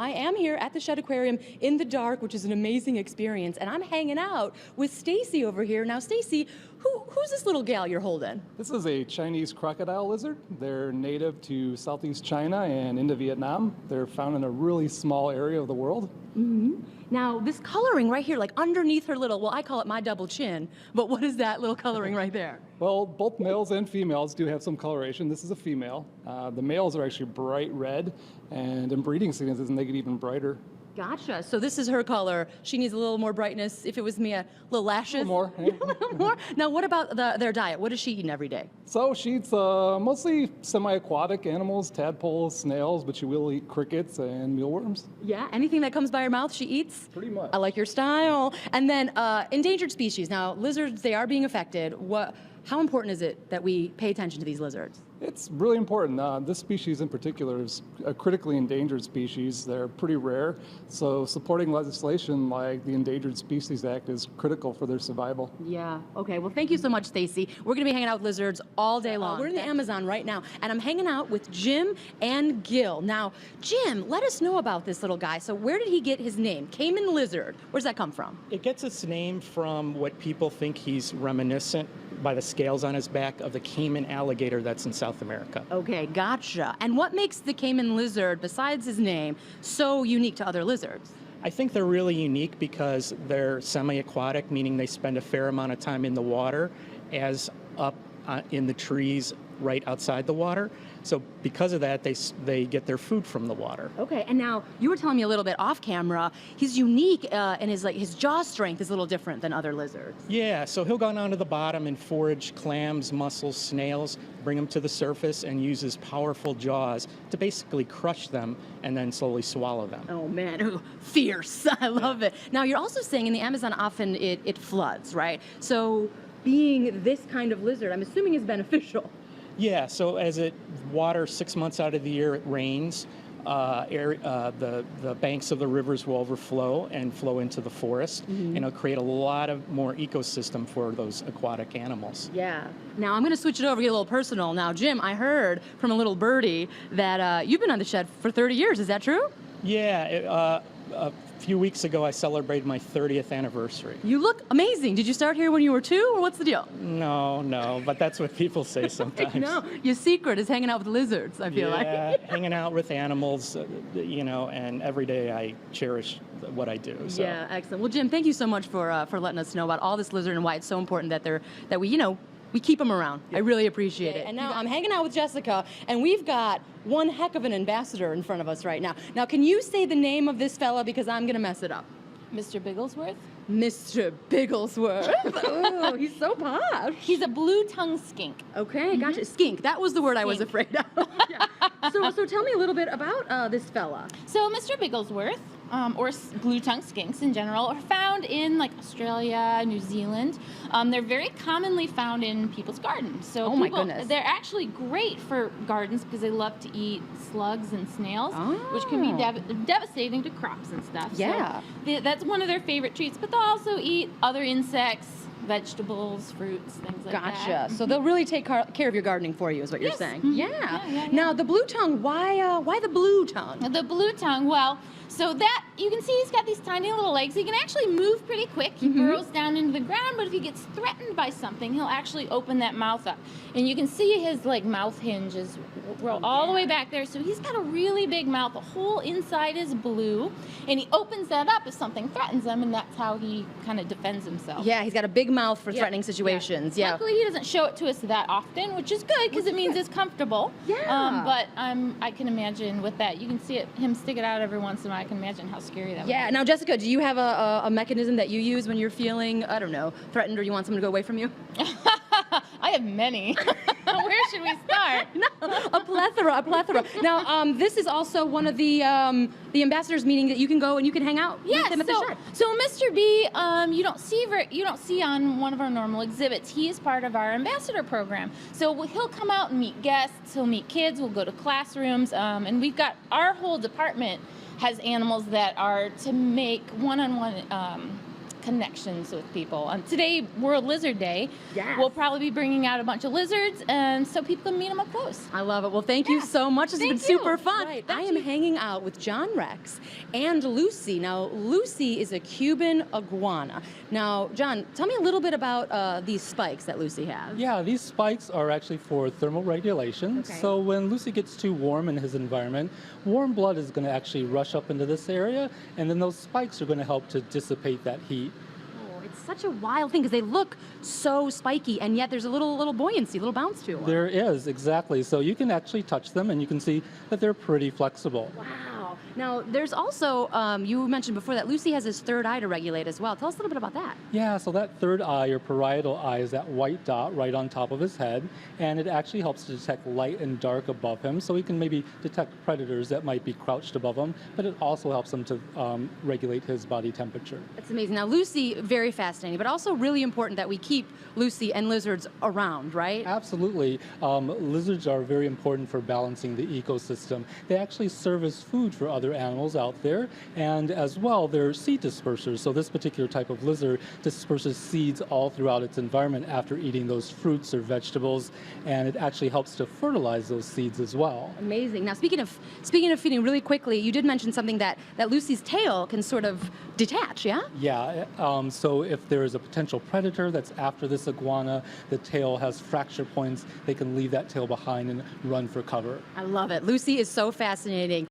I am here at the Shedd Aquarium in the dark, which is an amazing experience, and I'm hanging out with Stacy over here. Now, Stacy, who's this little gal you're holding? This is a Chinese crocodile lizard. They're native to Southeast China and into Vietnam. They're found in a really small area of the world. Mm-hmm. Now, this coloring right here, like underneath her little, well, I call it my double chin, but what is that little coloring right there? Well, both males and females do have some coloration. This is a female. The males are actually bright red, and in breeding seasons, they get even brighter. Gotcha. So this is her color. She needs a little more brightness. If it was me, a little lashes. A little more. A little more. Now, what about their diet? What is she eating every day? So she eats mostly semi-aquatic animals, tadpoles, snails, but she will eat crickets and mealworms. Yeah, anything that comes by her mouth, she eats? Pretty much. I like your style. And then endangered species. Now, lizards, they are being affected. How important is it that we pay attention to these lizards? It's really important. This species in particular is a critically endangered species. They're pretty rare, so supporting legislation like the Endangered Species Act is critical for their survival. Yeah, okay. Well, thank you so much, Stacy. We're going to be hanging out with lizards all day long. We're in the Amazon right now, and I'm hanging out with Jim and Gil. Now, Jim, let us know about this little guy. So where did he get his name? Caiman Lizard. Where does that come from? It gets its name from what people think he's reminiscent by the scales on his back of the Caiman alligator that's in South America. Okay, gotcha. And what makes the Caiman lizard, besides his name, so unique to other lizards? I think they're really unique because they're semi-aquatic, meaning they spend a fair amount of time in the water, as up in the trees right outside the water. So because of that, they get their food from the water. Okay, and now you were telling me a little bit off camera, he's unique and his jaw strength is a little different than other lizards. Yeah, so he'll go down to the bottom and forage clams, mussels, snails, bring them to the surface, and use his powerful jaws to basically crush them and then slowly swallow them. Oh man, ooh, fierce, I love it. Now you're also saying in the Amazon often it floods, right? So being this kind of lizard, I'm assuming is beneficial. Yeah, so as it water 6 months out of the year, it rains. The banks of the rivers will overflow and flow into the forest, and it'll create a lot of more ecosystem for those aquatic animals. Yeah. Now I'm going to switch it over, get a little personal. Now, Jim, I heard from a little birdie that you've been on the Shedd for 30 years. Is that true? Yeah. A few weeks ago, I celebrated my 30th anniversary. You look amazing. Did you start here when you were 2, or what's the deal? No, but that's what people say sometimes. No, your secret is hanging out with lizards, I feel like. Yeah, hanging out with animals, and every day I cherish what I do. So. Yeah, excellent. Well, Jim, thank you so much for letting us know about all this lizard and why it's so important that we keep them around. Yeah. I really appreciate it. And now I'm hanging out with Jessica, and we've got one heck of an ambassador in front of us right now. Now, can you say the name of this fella, because I'm going to mess it up? Mr. Bigglesworth? Mr. Bigglesworth. Oh, he's so posh. He's a blue-tongued skink. Okay, gotcha. Skink. That was the word I was afraid of. Yeah. So tell me a little bit about this fella. So Mr. Bigglesworth, or blue-tongued skinks in general, are found in like Australia, New Zealand. They're very commonly found in people's gardens. So my goodness. They're actually great for gardens because they love to eat slugs and snails, which can be devastating to crops and stuff. Yeah. So that's one of their favorite treats, but they'll also eat other insects, vegetables, fruits, things like that. Gotcha. So they'll really take care of your gardening for you, is what you're saying. Mm-hmm. Yeah. Now the blue tongue. Why the blue tongue? The blue tongue. Well, so that you can see he's got these tiny little legs. He can actually move pretty quick. He burrows down into the ground, but if he gets threatened by something, he'll actually open that mouth up. And you can see his mouth hinges roll all the way back there. So he's got a really big mouth. The whole inside is blue, and he opens that up if something threatens him, and that's how he kind of defends himself. Yeah, he's got a big mouth for threatening situations. Yeah. Luckily, he doesn't show it to us that often, which is good because it means it's comfortable. Yeah. But I can imagine with that, you can see him stick it out every once in a while. I can imagine how scary that would be. Yeah. Now, Jessica, do you have a mechanism that you use when you're feeling, I don't know, threatened, or you want someone to go away from you? I have many. Where should we start? No, a plethora. Now, this is also one of the ambassadors meeting that you can go and you can hang out with him at the Shedd. So Mr. B, you don't see on one of our normal exhibits. He is part of our ambassador program. So he'll come out and meet guests. He'll meet kids. We'll go to classrooms, and we've got our whole department has animals that are to make one-on-one connections with people. Today, World Lizard Day. Yes. We'll probably be bringing out a bunch of lizards, and so people can meet them up close. I love it. Well, thank you Yeah. so much. This has been Thank you. super fun. Right. I am hanging out with John Rex and Lucy. Now, Lucy is a Cuban iguana. Now, John, tell me a little bit about these spikes that Lucy has. Yeah, these spikes are actually for thermal regulation. Okay. So when Lucy gets too warm in his environment, warm blood is going to actually rush up into this area, and then those spikes are going to help to dissipate that heat. Oh, it's such a wild thing because they look so spiky, and yet there's a little buoyancy, a little bounce to them. There is, exactly. So you can actually touch them, and you can see that they're pretty flexible. Wow. Now, there's also, you mentioned before that Lucy has his third eye to regulate as well. Tell us a little bit about that. Yeah, so that third eye, or parietal eye, is that white dot right on top of his head, and it actually helps to detect light and dark above him, so he can maybe detect predators that might be crouched above him, but it also helps him to regulate his body temperature. That's amazing. Now, Lucy, very fascinating, but also really important that we keep Lucy and lizards around, right? Absolutely. Lizards are very important for balancing the ecosystem. They actually serve as food for other animals out there, and as well, they're seed dispersers. So this particular type of lizard disperses seeds all throughout its environment after eating those fruits or vegetables, and it actually helps to fertilize those seeds as well. Amazing. Now, speaking of feeding, really quickly, you did mention something that Lucy's tail can sort of detach, yeah? Yeah, so if there is a potential predator that's after this iguana, the tail has fracture points, they can leave that tail behind and run for cover. I love it. Lucy is so fascinating.